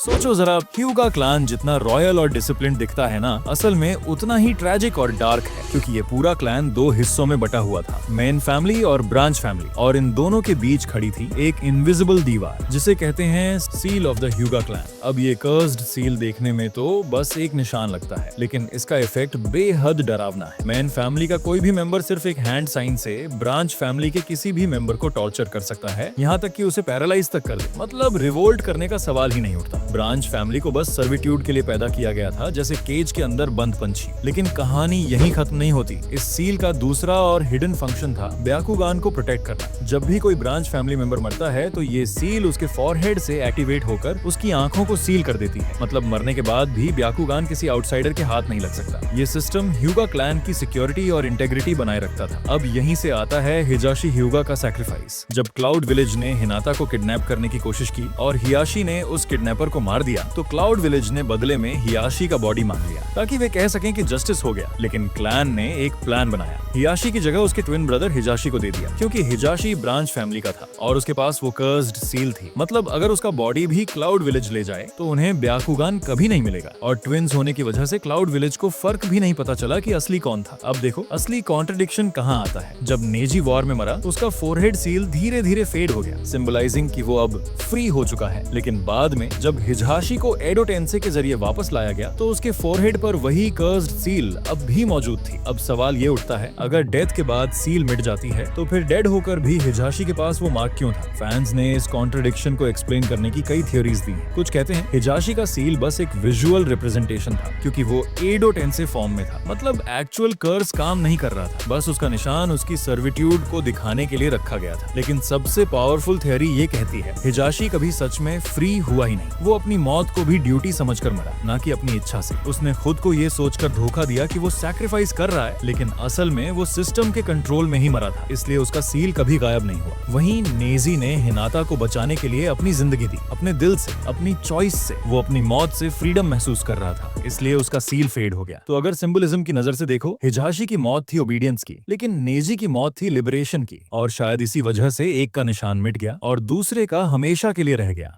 सोचो जरा, ह्यूगा क्लैन जितना रॉयल और डिसिप्लिन दिखता है ना, असल में उतना ही ट्रैजिक और डार्क है, क्योंकि ये पूरा क्लैन दो हिस्सों में बटा हुआ था, मेन फैमिली और ब्रांच फैमिली, और इन दोनों के बीच खड़ी थी एक इनविजिबल दीवार जिसे कहते हैं सील ऑफ द ह्यूगा क्लैन। अब ये कर्स्ड सील देखने में तो बस एक निशान लगता है, लेकिन इसका इफेक्ट बेहद डरावना है। मेन फैमिली का कोई भी मेंबर सिर्फ एक हैंड साइन से ब्रांच फैमिली के किसी भी मेंबर को टॉर्चर कर सकता है, यहाँ तक कि उसे पैरालाइज तक कर दे। मतलब रिवोल्ट करने का सवाल ही नहीं उठता। ब्रांच फैमिली को बस सर्विट्यूड के लिए पैदा किया गया था, जैसे केज के अंदर बंद पंछी। लेकिन कहानी यहीं खत्म नहीं होती। इस सील का दूसरा और हिडन फंक्शन था ब्याकुगान को प्रोटेक्ट करना। जब भी कोई ब्रांच फैमिली मेंबर मरता है तो ये सील उसके फॉरहेड से एक्टिवेट होकर उसकी आंखों को सील कर देती है। मतलब मरने के बाद भी ब्याकुगान किसी आउटसाइडर के हाथ नहीं लग सकता। ये सिस्टम ह्यूगा क्लैन की सिक्योरिटी और इंटेग्रिटी बनाए रखता था। अब यहीं से आता है हिजाशी ह्यूगा का सैक्रिफाइस। जब क्लाउड विलेज ने हिनाता को किडनैप करने की कोशिश की और हियाशी ने उस किडनैपर को मार दिया, तो क्लाउड विलेज ने बदले में हियाशी का बॉडी मांग लिया ताकि वे कह सकें कि जस्टिस हो गया। लेकिन क्लैन ने एक प्लान बनाया। हियाशी की जगह उसके ट्विन ब्रदर हिजाशी को दे दिया, क्योंकि हिजाशी ब्रांच फैमिली का था और उसके पास वो कर्स्ड सील थी। मतलब अगर उसका बॉडी भी क्लाउड विलेज ले जाए तो उन्हें ब्याकुगान कभी नहीं मिलेगा। और ट्विन्स होने की वजह से क्लाउड विलेज को फर्क भी नहीं पता चला कि असली कौन था। अब देखो असली कॉन्ट्रडिक्शन कहाँ आता है। जब नेजी वॉर में मरा तो उसका फोरहेड सील धीरे धीरे फेड हो गया, सिंबलाइजिंग कि वो अब फ्री हो चुका है। लेकिन बाद में जब हिजाशी को एडो टेंसे के जरिए वापस लाया गया तो उसके फोरहेड पर वही कर्स्ड सील अब भी मौजूद थी। अब सवाल ये उठता है, अगर डेथ के बाद सील मिट जाती है तो फिर डेड होकर भी हिजाशी के पास वो मार्क क्यों था? फैंस ने इस कॉन्ट्रडिक्शन को एक्सप्लेन करने की कई थ्योरीज दी हैं। कुछ कहते हैं हिजाशी का सील बस एक विजुअल रिप्रेजेंटेशन था, क्योंकि वो एडो टेंसे फॉर्म में था। मतलब एक्चुअल कर्स काम नहीं कर रहा था, बस उसका निशान उसकी सर्विट्यूड को दिखाने के लिए रखा गया था। लेकिन सबसे पावरफुल थ्योरी ये कहती है हिजाशी कभी सच में फ्री हुआ ही नहीं। वो अपनी मौत को भी ड्यूटी समझकर मरा, ना कि अपनी इच्छा से। उसने खुद को ये सोचकर धोखा दिया कि वो सैक्रिफाइस कर रहा है, लेकिन असल में वो सिस्टम के कंट्रोल में ही मरा था, इसलिए उसका सील कभी गायब नहीं हुआ। वहीं नेजी ने हिनाता को बचाने के लिए अपनी जिंदगी दी, अपने दिल से, अपनी चॉइस से। वो अपनी मौत से फ्रीडम महसूस कर रहा था, इसलिए उसका सील फेड हो गया। तो अगर सिंबलिज्म की नजर से देखो, हिजाशी की मौत थी ओबीडियंस की, लेकिन नेजी की मौत थी लिबरेशन की। और शायद इसी वजह से एक का निशान मिट गया और दूसरे का हमेशा के लिए रह गया।